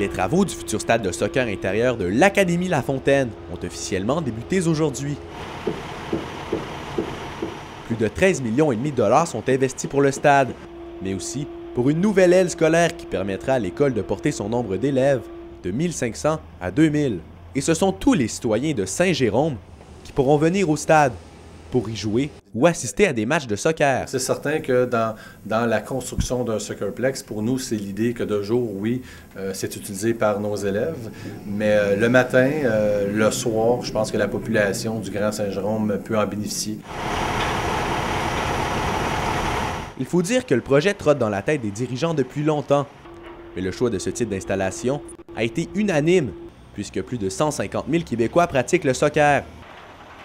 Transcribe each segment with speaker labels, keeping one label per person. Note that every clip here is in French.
Speaker 1: Les travaux du futur stade de soccer intérieur de l'Académie La Fontaine ont officiellement débuté aujourd'hui. Plus de 13,5 millions de dollars sont investis pour le stade, mais aussi pour une nouvelle aile scolaire qui permettra à l'école de porter son nombre d'élèves de 1500 à 2000. Et ce sont tous les citoyens de Saint-Jérôme qui pourront venir au stade pour y jouer ou assister à des matchs de soccer.
Speaker 2: C'est certain que dans la construction d'un soccerplex, pour nous, c'est l'idée que de jour, oui, c'est utilisé par nos élèves, mais le matin, le soir, je pense que la population du Grand Saint-Jérôme peut en bénéficier.
Speaker 1: Il faut dire que le projet trotte dans la tête des dirigeants depuis longtemps, mais le choix de ce type d'installation a été unanime, puisque plus de 150 000 Québécois pratiquent le soccer.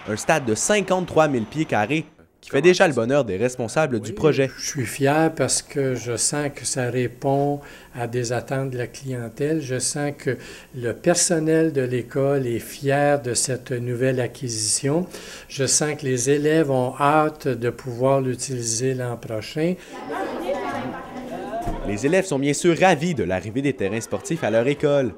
Speaker 1: Un stade de 53 000 pieds carrés qui fait déjà le bonheur des responsables du projet.
Speaker 3: Je suis fier parce que je sens que ça répond à des attentes de la clientèle. Je sens que le personnel de l'école est fier de cette nouvelle acquisition. Je sens que les élèves ont hâte de pouvoir l'utiliser l'an prochain.
Speaker 1: Les élèves sont bien sûr ravis de l'arrivée des terrains sportifs à leur école.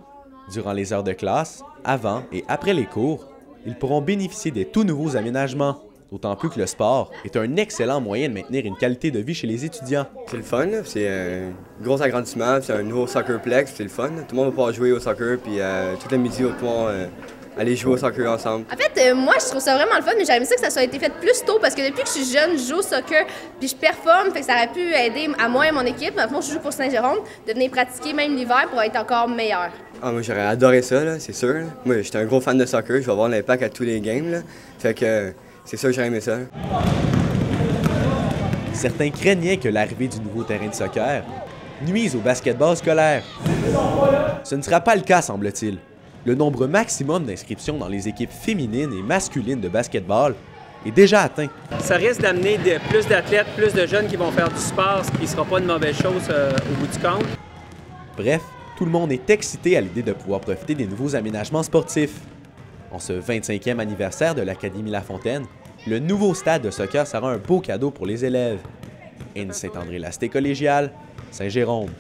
Speaker 1: Durant les heures de classe, avant et après les cours, ils pourront bénéficier des tout nouveaux aménagements. D'autant plus que le sport est un excellent moyen de maintenir une qualité de vie chez les étudiants.
Speaker 4: C'est le fun, c'est un gros agrandissement, c'est un nouveau soccerplex, c'est le fun. Tout le monde va pouvoir jouer au soccer, puis tout le midi, on va pouvoir aller jouer au soccer ensemble.
Speaker 5: En fait, moi, je trouve ça vraiment le fun, mais j'aurais aimé ça que ça soit été fait plus tôt, parce que depuis que je suis jeune, je joue au soccer, puis je performe, fait que ça aurait pu aider à moi et mon équipe. Maintenant, je joue pour Saint-Jérôme, de venir pratiquer même l'hiver pour être encore meilleur.
Speaker 4: Ah, moi, j'aurais adoré ça, là, c'est sûr. Là. Moi, j'étais un gros fan de soccer, je vais avoir l'impact à tous les games, là. Fait que c'est sûr que j'aurais aimé ça.
Speaker 1: Certains craignaient que l'arrivée du nouveau terrain de soccer nuise au basketball scolaire. Ce ne sera pas le cas, semble-t-il. Le nombre maximum d'inscriptions dans les équipes féminines et masculines de basketball est déjà atteint.
Speaker 6: Ça risque d'amener plus d'athlètes, plus de jeunes qui vont faire du sport, ce qui ne sera pas une mauvaise chose au bout du compte.
Speaker 1: Bref, tout le monde est excité à l'idée de pouvoir profiter des nouveaux aménagements sportifs. En ce 25e anniversaire de l'Académie La Fontaine, le nouveau stade de soccer sera un beau cadeau pour les élèves. Saint-André-Lasté collégial, Saint-Jérôme.